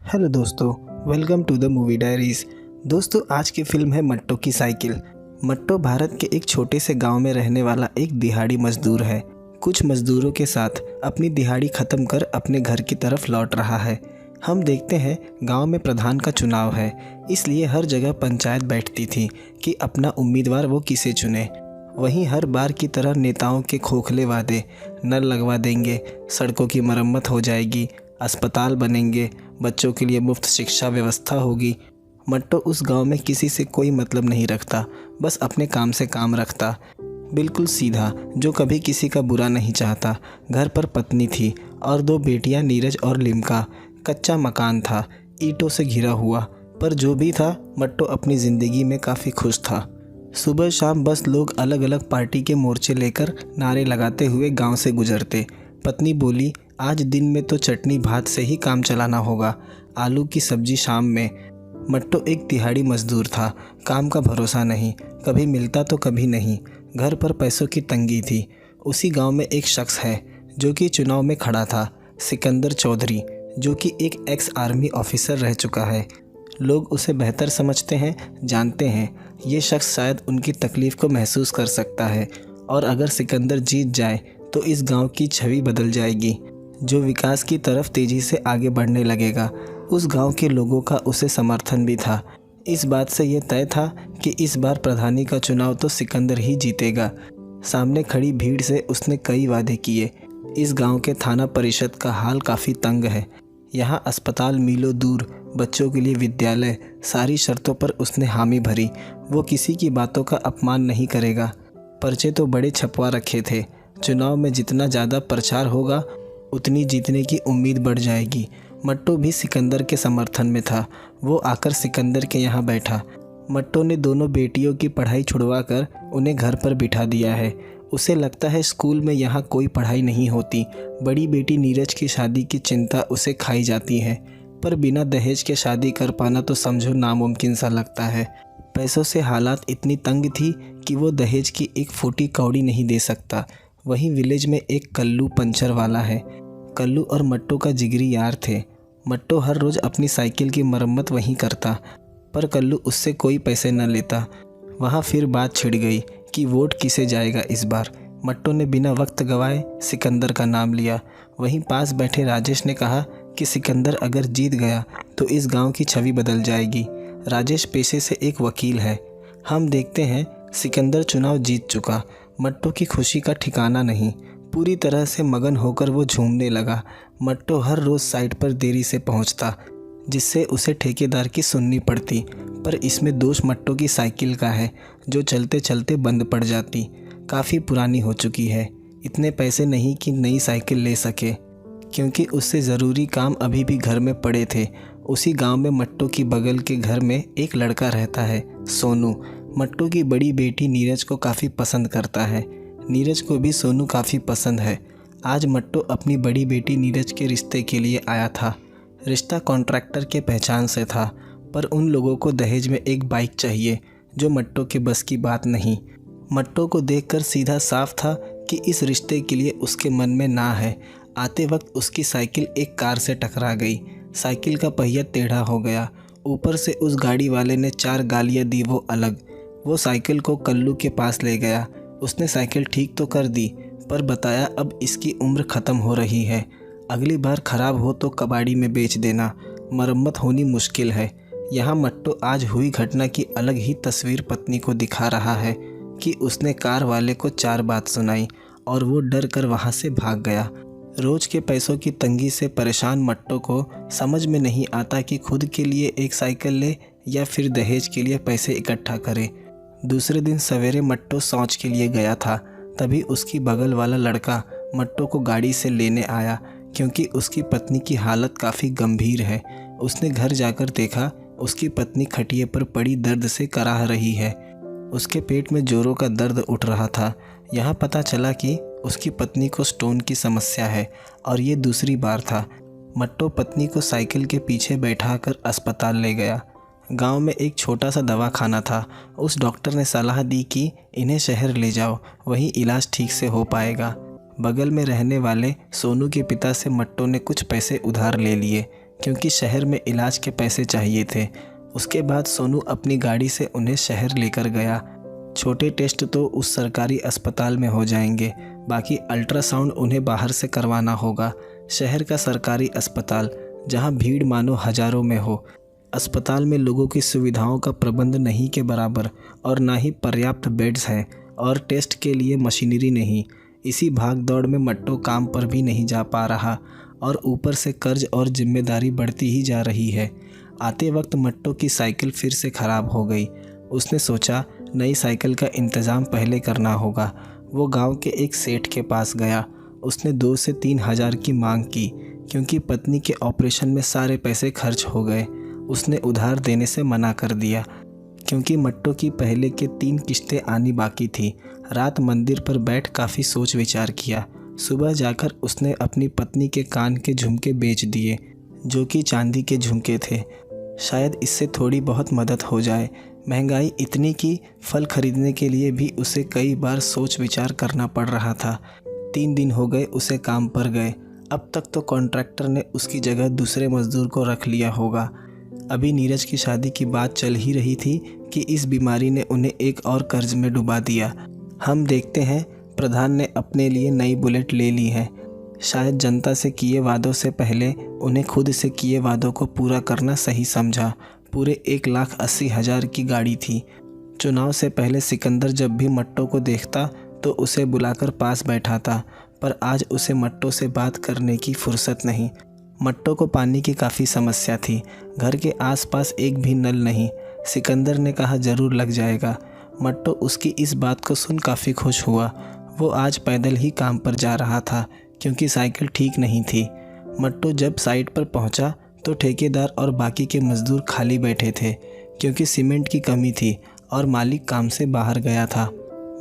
Hello दोस्तों, welcome to the movie diaries. दोस्तों, आज की फिल्म है मट्टो की साइकिल। मट्टो भारत के एक छोटे से गांव में रहने वाला एक दिहाड़ी मजदूर है। कुछ मजदूरों के साथ अपनी दिहाड़ी ख़त्म कर अपने घर की तरफ लौट रहा है। हम देखते हैं गांव में प्रधान का चुनाव है, इसलिए हर जगह पंचायत बैठती थी कि अपना उम्मीदवार वो किसे चुने। वहीं हर बार की तरह नेताओं के खोखले वादे, नल लगवा देंगे, सड़कों की मरम्मत हो जाएगी, अस्पताल बनेंगे, बच्चों के लिए मुफ्त शिक्षा व्यवस्था होगी। मट्टो उस गांव में किसी से कोई मतलब नहीं रखता, बस अपने काम से काम रखता। बिल्कुल सीधा, जो कभी किसी का बुरा नहीं चाहता। घर पर पत्नी थी और दो बेटियां नीरज और लिम्का। कच्चा मकान था, ईंटों से घिरा हुआ, पर जो भी था मट्टो अपनी ज़िंदगी में काफ़ी खुश था। सुबह शाम बस लोग अलग अलग पार्टी के मोर्चे लेकर नारे लगाते हुए गांव से गुजरते। पत्नी बोली, आज दिन में तो चटनी भात से ही काम चलाना होगा, आलू की सब्जी शाम में। मट्टो एक दिहाड़ी मजदूर था, काम का भरोसा नहीं, कभी मिलता तो कभी नहीं। घर पर पैसों की तंगी थी। उसी गांव में एक शख्स है जो कि चुनाव में खड़ा था, सिकंदर चौधरी, जो कि एक एक्स आर्मी ऑफिसर रह चुका है। लोग उसे बेहतर समझते हैं, जानते हैं। ये शख्स शायद उनकी तकलीफ़ को महसूस कर सकता है, और अगर सिकंदर जीत जाए तो इस गांव की छवि बदल जाएगी, जो विकास की तरफ तेज़ी से आगे बढ़ने लगेगा। उस गांव के लोगों का उसे समर्थन भी था। इस बात से यह तय था कि इस बार प्रधानी का चुनाव तो सिकंदर ही जीतेगा। सामने खड़ी भीड़ से उसने कई वादे किए। इस गांव के थाना परिषद का हाल काफ़ी तंग है। यहाँ अस्पताल मीलों दूर, बच्चों के लिए विद्यालय, सारी शर्तों पर उसने हामी भरी। वो किसी की बातों का अपमान नहीं करेगा। पर्चे तो बड़े छपवा रखे थे। चुनाव में जितना ज़्यादा प्रचार होगा उतनी जीतने की उम्मीद बढ़ जाएगी। मट्टो भी सिकंदर के समर्थन में था। वो आकर सिकंदर के यहाँ बैठा। मट्टो ने दोनों बेटियों की पढ़ाई छुड़वाकर उन्हें घर पर बिठा दिया है। उसे लगता है स्कूल में यहाँ कोई पढ़ाई नहीं होती। बड़ी बेटी नीरज की शादी की चिंता उसे खाई जाती है, पर बिना दहेज के शादी कर पाना तो समझो नामुमकिन सा लगता है। पैसों से हालात इतनी तंग थी कि वो दहेज की एक फूटी कौड़ी नहीं दे सकता। वहीं विलेज में एक कल्लू पंचर वाला है। कल्लू और मट्टो का जिगरी यार थे। मट्टो हर रोज़ अपनी साइकिल की मरम्मत वहीं करता, पर कल्लू उससे कोई पैसे न लेता। वहाँ फिर बात छिड़ गई कि वोट किसे जाएगा इस बार। मट्टो ने बिना वक्त गवाए सिकंदर का नाम लिया। वहीं पास बैठे राजेश ने कहा कि सिकंदर अगर जीत गया तो इस गांव की छवि बदल जाएगी। राजेश पेशे से एक वकील है। हम देखते हैं सिकंदर चुनाव जीत चुका। मट्टो की खुशी का ठिकाना नहीं। पूरी तरह से मगन होकर वो झूमने लगा। मट्टो हर रोज़ साइट पर देरी से पहुंचता, जिससे उसे ठेकेदार की सुननी पड़ती। पर इसमें दोष मट्टो की साइकिल का है, जो चलते चलते बंद पड़ जाती। काफ़ी पुरानी हो चुकी है। इतने पैसे नहीं कि नई साइकिल ले सके, क्योंकि उससे ज़रूरी काम अभी भी घर में पड़े थे। उसी गांव में मट्टो की बगल के घर में एक लड़का रहता है, सोनू। मट्टो की बड़ी बेटी नीरज को काफ़ी पसंद करता है। नीरज को भी सोनू काफ़ी पसंद है। आज मट्टो अपनी बड़ी बेटी नीरज के रिश्ते के लिए आया था। रिश्ता कॉन्ट्रैक्टर के पहचान से था, पर उन लोगों को दहेज में एक बाइक चाहिए, जो मट्टो के बस की बात नहीं। मट्टो को देखकर सीधा साफ था कि इस रिश्ते के लिए उसके मन में ना है। आते वक्त उसकी साइकिल एक कार से टकरा गई। साइकिल का पहिया टेढ़ा हो गया। ऊपर से उस गाड़ी वाले ने 4 गालियाँ दी, वो अलग। वो साइकिल को कल्लू के पास ले गया। उसने साइकिल ठीक तो कर दी, पर बताया अब इसकी उम्र ख़त्म हो रही है। अगली बार ख़राब हो तो कबाड़ी में बेच देना, मरम्मत होनी मुश्किल है। यहाँ मट्टो आज हुई घटना की अलग ही तस्वीर पत्नी को दिखा रहा है कि उसने कार वाले को 4 बात सुनाई और वो डर कर वहाँ से भाग गया। रोज़ के पैसों की तंगी से परेशान मट्टो को समझ में नहीं आता कि खुद के लिए एक साइकिल ले या फिर दहेज के लिए पैसे इकट्ठा करे। दूसरे दिन सवेरे मट्टो शौच के लिए गया था। तभी उसकी बगल वाला लड़का मट्टो को गाड़ी से लेने आया, क्योंकि उसकी पत्नी की हालत काफ़ी गंभीर है। उसने घर जाकर देखा, उसकी पत्नी खटिए पर पड़ी दर्द से कराह रही है। उसके पेट में जोरों का दर्द उठ रहा था। यहाँ पता चला कि उसकी पत्नी को स्टोन की समस्या है, और ये दूसरी बार था। मट्टो पत्नी को साइकिल के पीछे बैठाकर अस्पताल ले गया। गांव में एक छोटा सा दवाखाना था। उस डॉक्टर ने सलाह दी कि इन्हें शहर ले जाओ, वहीं इलाज ठीक से हो पाएगा। बगल में रहने वाले सोनू के पिता से मट्टो ने कुछ पैसे उधार ले लिए। क्योंकि शहर में इलाज के पैसे चाहिए थे। उसके बाद सोनू अपनी गाड़ी से उन्हें शहर लेकर गया। छोटे टेस्ट तो उस सरकारी अस्पताल में हो जाएंगे, बाकी अल्ट्रासाउंड उन्हें बाहर से करवाना होगा। शहर का सरकारी अस्पताल, जहां भीड़ मानो हज़ारों में हो। अस्पताल में लोगों की सुविधाओं का प्रबंध नहीं के बराबर और ना ही पर्याप्त बेड्स हैं और टेस्ट के लिए मशीनरी नहीं। इसी भाग दौड़ में मट्टो काम पर भी नहीं जा पा रहा और ऊपर से कर्ज और जिम्मेदारी बढ़ती ही जा रही है। आते वक्त मट्टो की साइकिल फिर से ख़राब हो गई। उसने सोचा नई साइकिल का इंतज़ाम पहले करना होगा। वो गांव के एक सेठ के पास गया। उसने 2 से 3 हज़ार की मांग की, क्योंकि पत्नी के ऑपरेशन में सारे पैसे खर्च हो गए। उसने उधार देने से मना कर दिया, क्योंकि मट्टो की पहले के 3 किश्तें आनी बाकी थी। रात मंदिर पर बैठ काफ़ी सोच विचार किया। सुबह जाकर उसने अपनी पत्नी के कान के झुमके बेच दिए, जो कि चांदी के झुमके थे। शायद इससे थोड़ी बहुत मदद हो जाए। महंगाई इतनी कि फल खरीदने के लिए भी उसे कई बार सोच विचार करना पड़ रहा था। 3 दिन हो गए उसे काम पर गए। अब तक तो कॉन्ट्रैक्टर ने उसकी जगह दूसरे मजदूर को रख लिया होगा। अभी नीरज की शादी की बात चल ही रही थी कि इस बीमारी ने उन्हें एक और कर्ज में डुबा दिया। हम देखते हैं प्रधान ने अपने लिए नई बुलेट ले ली है। शायद जनता से किए वादों से पहले उन्हें खुद से किए वादों को पूरा करना सही समझा। पूरे 1,80,000 की गाड़ी थी। चुनाव से पहले सिकंदर जब भी मट्टो को देखता तो उसे बुलाकर पास बैठाता, पर आज उसे मट्टो से बात करने की फुर्सत नहीं। मट्टो को पानी की काफ़ी समस्या थी। घर के आसपास एक भी नल नहीं। सिकंदर ने कहा ज़रूर लग जाएगा। मट्टो उसकी इस बात को सुन काफ़ी खुश हुआ। वो आज पैदल ही काम पर जा रहा था, क्योंकि साइकिल ठीक नहीं थी। मट्टो जब साइट पर पहुंचा तो ठेकेदार और बाकी के मजदूर खाली बैठे थे, क्योंकि सीमेंट की कमी थी और मालिक काम से बाहर गया था।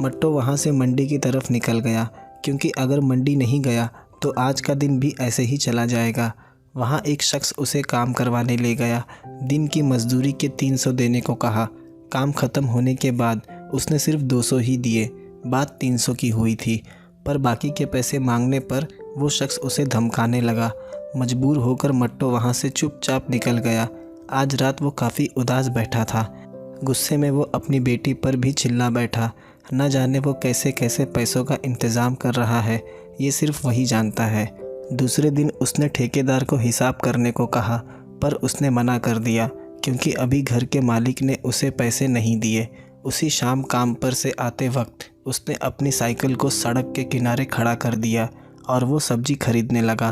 मट्टो वहां से मंडी की तरफ निकल गया, क्योंकि अगर मंडी नहीं गया तो आज का दिन भी ऐसे ही चला जाएगा। वहां एक शख्स उसे काम करवाने ले गया। दिन की मजदूरी के 300 देने को कहा। काम ख़त्म होने के बाद उसने सिर्फ 200 ही दिए। बात 300 की हुई थी, पर बाकी के पैसे मांगने पर वो शख्स उसे धमकाने लगा। मजबूर होकर मट्टो वहाँ से चुपचाप निकल गया। आज रात वो काफ़ी उदास बैठा था। गुस्से में वो अपनी बेटी पर भी चिल्ला बैठा। न जाने वो कैसे कैसे पैसों का इंतज़ाम कर रहा है, ये सिर्फ वही जानता है। दूसरे दिन उसने ठेकेदार को हिसाब करने को कहा, पर उसने मना कर दिया, क्योंकि अभी घर के मालिक ने उसे पैसे नहीं दिए। उसी शाम काम पर से आते वक्त उसने अपनी साइकिल को सड़क के किनारे खड़ा कर दिया और वो सब्जी खरीदने लगा।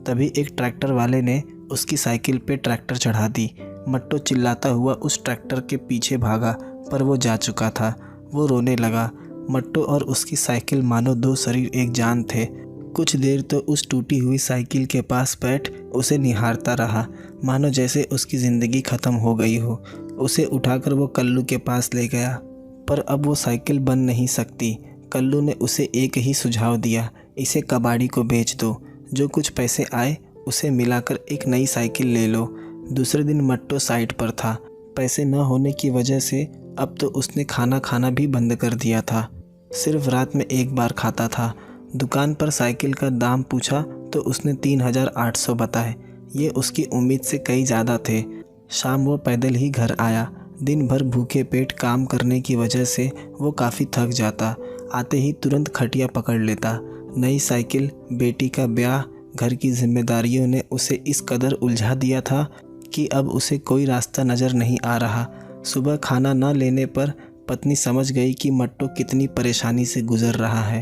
तभी एक ट्रैक्टर वाले ने उसकी साइकिल पे ट्रैक्टर चढ़ा दी। मट्टो चिल्लाता हुआ उस ट्रैक्टर के पीछे भागा, पर वो जा चुका था। वो रोने लगा। मट्टो और उसकी साइकिल मानो 2 शरीर एक जान थे। कुछ देर तो उस टूटी हुई साइकिल के पास बैठ उसे निहारता रहा, मानो जैसे उसकी ज़िंदगी ख़त्म हो गई हो। उसे उठाकर वो कल्लू के पास ले गया, पर अब वो साइकिल बन नहीं सकती। कल्लू ने उसे एक ही सुझाव दिया, इसे कबाड़ी को बेच दो। जो कुछ पैसे आए उसे मिलाकर एक नई साइकिल ले लो। दूसरे दिन मट्टो साइट पर था। पैसे न होने की वजह से अब तो उसने खाना खाना भी बंद कर दिया था। सिर्फ रात में एक बार खाता था। दुकान पर साइकिल का दाम पूछा तो उसने 3,800 बताए। ये उसकी उम्मीद से कई ज़्यादा थे। शाम वो पैदल ही घर आया। दिन भर भूखे पेट काम करने की वजह से वो काफ़ी थक जाता। आते ही तुरंत खटिया पकड़ लेता। नई साइकिल, बेटी का ब्याह, घर की जिम्मेदारियों ने उसे इस कदर उलझा दिया था कि अब उसे कोई रास्ता नज़र नहीं आ रहा। सुबह खाना न लेने पर पत्नी समझ गई कि मट्टो कितनी परेशानी से गुजर रहा है।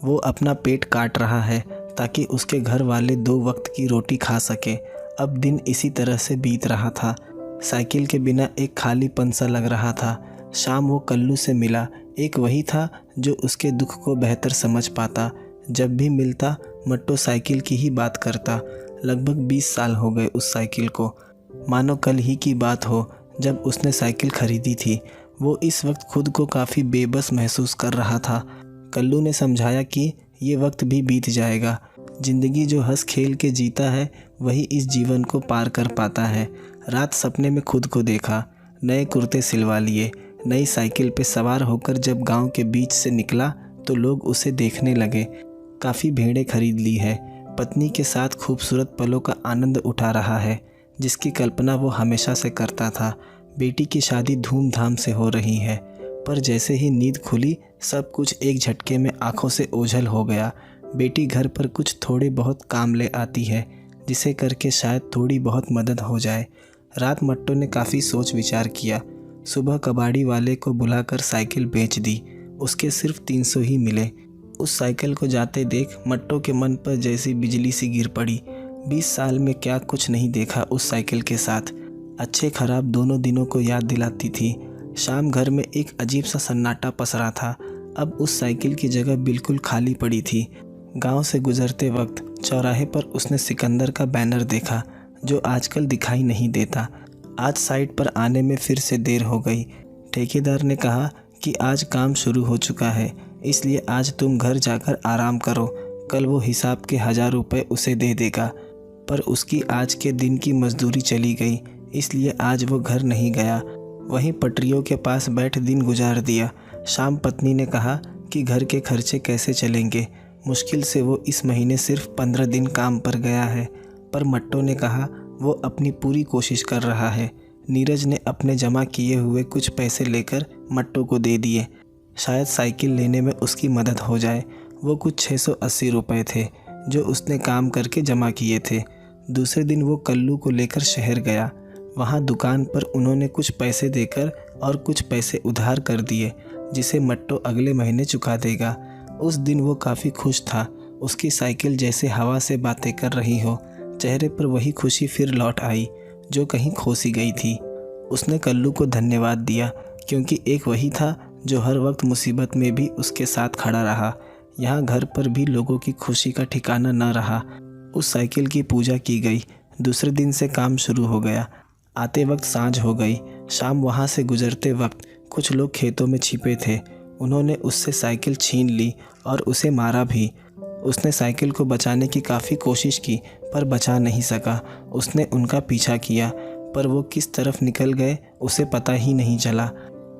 वो अपना पेट काट रहा है ताकि उसके घर वाले 2 वक्त की रोटी खा सके। अब दिन इसी तरह से बीत रहा था। साइकिल के बिना एक खालीपन सा लग रहा था। शाम वो कल्लू से मिला। एक वही था जो उसके दुख को बेहतर समझ पाता। जब भी मिलता मट्टो साइकिल की ही बात करता। लगभग 20 साल हो गए उस साइकिल को। मानो कल ही की बात हो जब उसने साइकिल खरीदी थी। वो इस वक्त खुद को काफ़ी बेबस महसूस कर रहा था। कल्लू ने समझाया कि ये वक्त भी बीत जाएगा। ज़िंदगी जो हंस खेल के जीता है वही इस जीवन को पार कर पाता है। रात सपने में खुद को देखा। नए कुर्ते सिलवा लिए। नई साइकिल पे सवार होकर जब गांव के बीच से निकला तो लोग उसे देखने लगे। काफ़ी भेड़ें खरीद ली है। पत्नी के साथ खूबसूरत पलों का आनंद उठा रहा है। जिसकी कल्पना वो हमेशा से करता था। बेटी की शादी धूमधाम से हो रही है, पर जैसे ही नींद खुली सब कुछ एक झटके में आंखों से ओझल हो गया। बेटी घर पर कुछ थोड़े बहुत काम ले आती है, जिसे करके शायद थोड़ी बहुत मदद हो जाए। रात मट्टो ने काफ़ी सोच विचार किया। सुबह कबाड़ी वाले को बुलाकर साइकिल बेच दी। उसके सिर्फ 300 ही मिले। उस साइकिल को जाते देख मट्टो के मन पर जैसी बिजली सी गिर पड़ी। 20 साल में क्या कुछ नहीं देखा उस साइकिल के साथ। अच्छे खराब दोनों दिनों को याद दिलाती थी। शाम घर में एक अजीब सा सन्नाटा पसरा था। अब उस साइकिल की जगह बिल्कुल खाली पड़ी थी। गांव से गुजरते वक्त चौराहे पर उसने सिकंदर का बैनर देखा, जो आजकल दिखाई नहीं देता। आज साइट पर आने में फिर से देर हो गई। ठेकेदार ने कहा कि आज काम शुरू हो चुका है, इसलिए आज तुम घर जाकर आराम करो। कल वो हिसाब के 1000 रुपये उसे दे देगा। पर उसकी आज के दिन की मजदूरी चली गई, इसलिए आज वो घर नहीं गया। वहीं पटरियों के पास बैठ दिन गुजार दिया। शाम पत्नी ने कहा कि घर के खर्चे कैसे चलेंगे। मुश्किल से वो इस महीने सिर्फ 15 दिन काम पर गया है। पर मट्टो ने कहा वो अपनी पूरी कोशिश कर रहा है। नीरज ने अपने जमा किए हुए कुछ पैसे लेकर मट्टो को दे दिए। शायद साइकिल लेने में उसकी मदद हो जाए। वो कुछ 680 रुपये थे जो उसने काम करके जमा किए थे। दूसरे दिन वो कल्लू को लेकर शहर गया। वहाँ दुकान पर उन्होंने कुछ पैसे देकर और कुछ पैसे उधार कर दिए, जिसे मट्टो अगले महीने चुका देगा। उस दिन वो काफ़ी खुश था। उसकी साइकिल जैसे हवा से बातें कर रही हो। चेहरे पर वही खुशी फिर लौट आई जो कहीं खो सी गई थी। उसने कल्लू को धन्यवाद दिया, क्योंकि एक वही था जो हर वक्त मुसीबत में भी उसके साथ खड़ा रहा। यहाँ घर पर भी लोगों की खुशी का ठिकाना न रहा। उस साइकिल की पूजा की गई। दूसरे दिन से काम शुरू हो गया। आते वक्त सांझ हो गई। शाम वहाँ से गुजरते वक्त कुछ लोग खेतों में छिपे थे। उन्होंने उससे साइकिल छीन ली और उसे मारा भी। उसने साइकिल को बचाने की काफ़ी कोशिश की, पर बचा नहीं सका। उसने उनका पीछा किया, पर वो किस तरफ निकल गए उसे पता ही नहीं चला।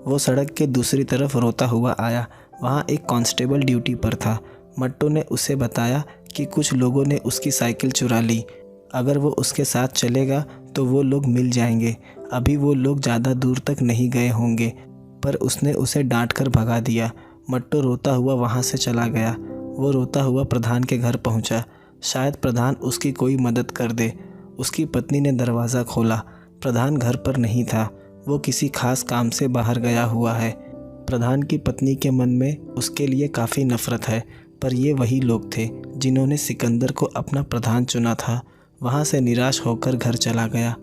वो सड़क के दूसरी तरफ रोता हुआ आया। वहाँ एक कांस्टेबल ड्यूटी पर था। मट्टो ने उसे बताया कि कुछ लोगों ने उसकी साइकिल चुरा ली। अगर वो उसके साथ चलेगा तो वो लोग मिल जाएंगे। अभी वो लोग ज़्यादा दूर तक नहीं गए होंगे, पर उसने उसे डांट कर भगा दिया। मट्टो रोता हुआ वहाँ से चला गया। वो रोता हुआ प्रधान के घर पहुँचा। शायद प्रधान उसकी कोई मदद कर दे। उसकी पत्नी ने दरवाज़ा खोला। प्रधान घर पर नहीं था। वो किसी खास काम से बाहर गया हुआ है। प्रधान की पत्नी के मन में उसके लिए काफ़ी नफ़रत है, पर ये वही लोग थे जिन्होंने सिकंदर को अपना प्रधान चुना था। वहाँ से निराश होकर घर चला गया।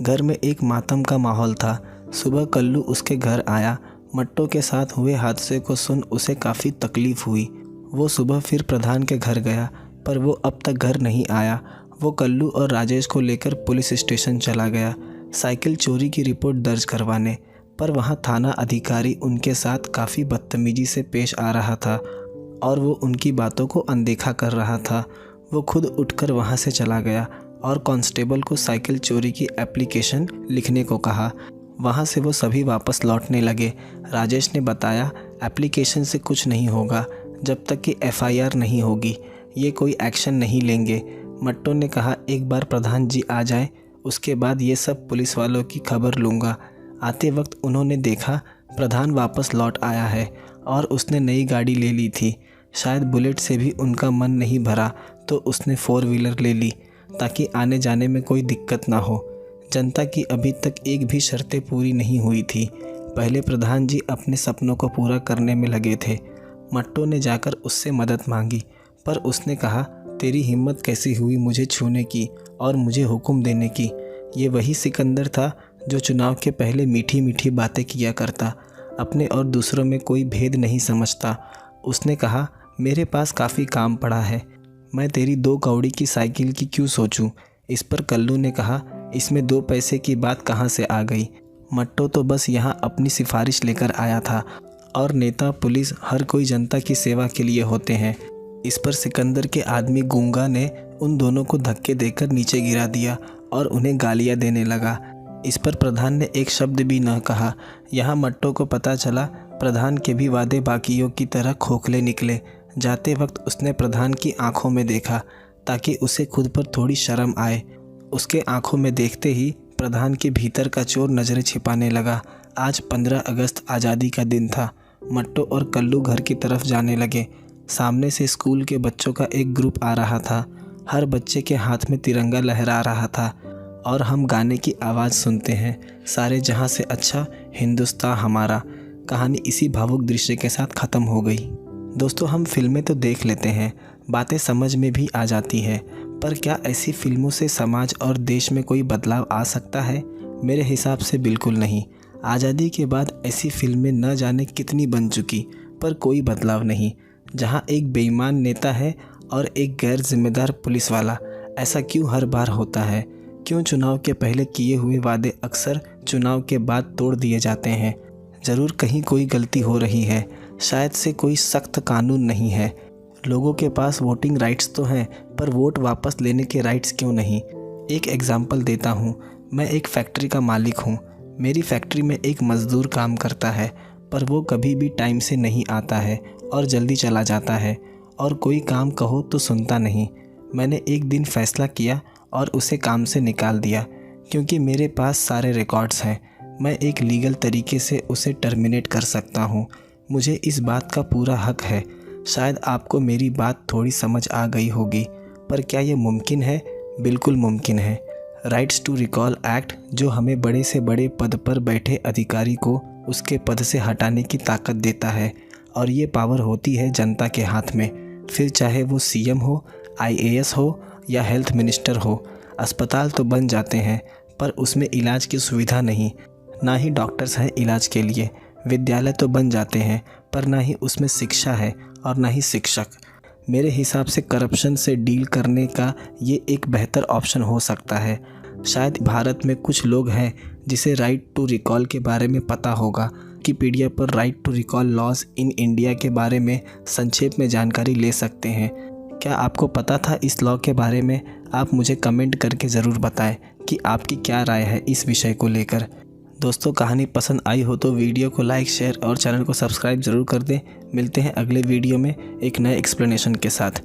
घर में एक मातम का माहौल था। सुबह कल्लू उसके घर आया। मट्टो के साथ हुए हादसे को सुन उसे काफ़ी तकलीफ़ हुई। वो सुबह फिर प्रधान के घर गया, पर वो अब तक घर नहीं आया। वो कल्लू और राजेश को लेकर पुलिस स्टेशन चला गया साइकिल चोरी की रिपोर्ट दर्ज करवाने, पर वहाँ थाना अधिकारी उनके साथ काफ़ी बदतमीजी से पेश आ रहा था और वो उनकी बातों को अनदेखा कर रहा था। वो खुद उठकर वहाँ से चला गया और कांस्टेबल को साइकिल चोरी की एप्लीकेशन लिखने को कहा। वहाँ से वो सभी वापस लौटने लगे। राजेश ने बताया एप्लीकेशन से कुछ नहीं होगा जब तक कि FIR नहीं होगी। ये कोई एक्शन नहीं लेंगे। मट्टो ने कहा एक बार प्रधान जी आ जाए, उसके बाद ये सब पुलिस वालों की खबर लूँगा। आते वक्त उन्होंने देखा प्रधान वापस लौट आया है और उसने नई गाड़ी ले ली थी। शायद बुलेट से भी उनका मन नहीं भरा तो उसने 4 व्हीलर ले ली ताकि आने जाने में कोई दिक्कत ना हो। जनता की अभी तक एक भी शर्तें पूरी नहीं हुई थी। पहले प्रधान जी अपने सपनों को पूरा करने में लगे थे। मट्टो ने जाकर उससे मदद मांगी, पर उसने कहा तेरी हिम्मत कैसी हुई मुझे छूने की और मुझे हुक्म देने की। ये वही सिकंदर था जो चुनाव के पहले मीठी मीठी बातें किया करता, अपने और दूसरों में कोई भेद नहीं समझता। उसने कहा मेरे पास काफ़ी काम पड़ा है, मैं तेरी 2 कौड़ी की साइकिल की क्यों सोचूं। इस पर कल्लू ने कहा इसमें 2 पैसे की बात कहाँ से आ गई। मट्टो तो बस यहाँ अपनी सिफारिश लेकर आया था और नेता पुलिस हर कोई जनता की सेवा के लिए होते हैं। इस पर सिकंदर के आदमी गूंगा ने उन दोनों को धक्के देकर नीचे गिरा दिया और उन्हें गालियाँ देने लगा। इस पर प्रधान ने एक शब्द भी न कहा। यहाँ मट्टो को पता चला प्रधान के भी वादे बाकियों की तरह खोखले निकले। जाते वक्त उसने प्रधान की आंखों में देखा ताकि उसे खुद पर थोड़ी शर्म आए। उसके आंखों में देखते ही प्रधान के भीतर का चोर नज़रें छिपाने लगा। आज 15 अगस्त आज़ादी का दिन था। मट्टो और कल्लू घर की तरफ जाने लगे। सामने से स्कूल के बच्चों का एक ग्रुप आ रहा था। हर बच्चे के हाथ में तिरंगा लहरा रहा था और हम गाने की आवाज़ सुनते हैं, सारे जहां से अच्छा हिंदुस्तान हमारा। कहानी इसी भावुक दृश्य के साथ ख़त्म हो गई। दोस्तों, हम फिल्में तो देख लेते हैं, बातें समझ में भी आ जाती हैं, पर क्या ऐसी फिल्मों से समाज और देश में कोई बदलाव आ सकता है? मेरे हिसाब से बिल्कुल नहीं। आज़ादी के बाद ऐसी फिल्में न जाने कितनी बन चुकी, पर कोई बदलाव नहीं। जहां एक बेईमान नेता है और एक गैर जिम्मेदार पुलिस वाला। ऐसा क्यों हर बार होता है? क्यों चुनाव के पहले किए हुए वादे अक्सर चुनाव के बाद तोड़ दिए जाते हैं? ज़रूर कहीं कोई गलती हो रही है। शायद से कोई सख्त कानून नहीं है। लोगों के पास वोटिंग राइट्स तो हैं, पर वोट वापस लेने के राइट्स क्यों नहीं? एक एग्जाम्पल देता हूँ। मैं एक फैक्ट्री का मालिक हूँ। मेरी फैक्ट्री में एक मज़दूर काम करता है, पर वो कभी भी टाइम से नहीं आता है और जल्दी चला जाता है, और कोई काम कहो तो सुनता नहीं। मैंने एक दिन फ़ैसला किया और उसे काम से निकाल दिया, क्योंकि मेरे पास सारे रिकॉर्ड्स हैं। मैं एक लीगल तरीके से उसे टर्मिनेट कर सकता हूँ। मुझे इस बात का पूरा हक है। शायद आपको मेरी बात थोड़ी समझ आ गई होगी, पर क्या ये मुमकिन है? बिल्कुल मुमकिन है। राइट्स टू रिकॉल एक्ट, जो हमें बड़े से बड़े पद पर बैठे अधिकारी को उसके पद से हटाने की ताकत देता है, और ये पावर होती है जनता के हाथ में। फिर चाहे वो सीएम हो, आईएएस हो या हेल्थ मिनिस्टर हो। अस्पताल तो बन जाते हैं, पर उसमें इलाज की सुविधा नहीं, ना ही डॉक्टर्स हैं इलाज के लिए। विद्यालय तो बन जाते हैं, पर ना ही उसमें शिक्षा है और ना ही शिक्षक। मेरे हिसाब से करप्शन से डील करने का ये एक बेहतर ऑप्शन हो सकता है। शायद भारत में कुछ लोग हैं जिसे राइट टू रिकॉल के बारे में पता होगा। विकिपीडिया पर right to recall laws in India के बारे में संक्षेप में जानकारी ले सकते हैं। क्या आपको पता था इस लॉ के बारे में? आप मुझे कमेंट करके ज़रूर बताएं कि आपकी क्या राय है इस विषय को लेकर। दोस्तों, कहानी पसंद आई हो तो वीडियो को लाइक, शेयर और चैनल को सब्सक्राइब ज़रूर कर दें। मिलते हैं अगले वीडियो में एक नए एक्सप्लेनेशन के साथ।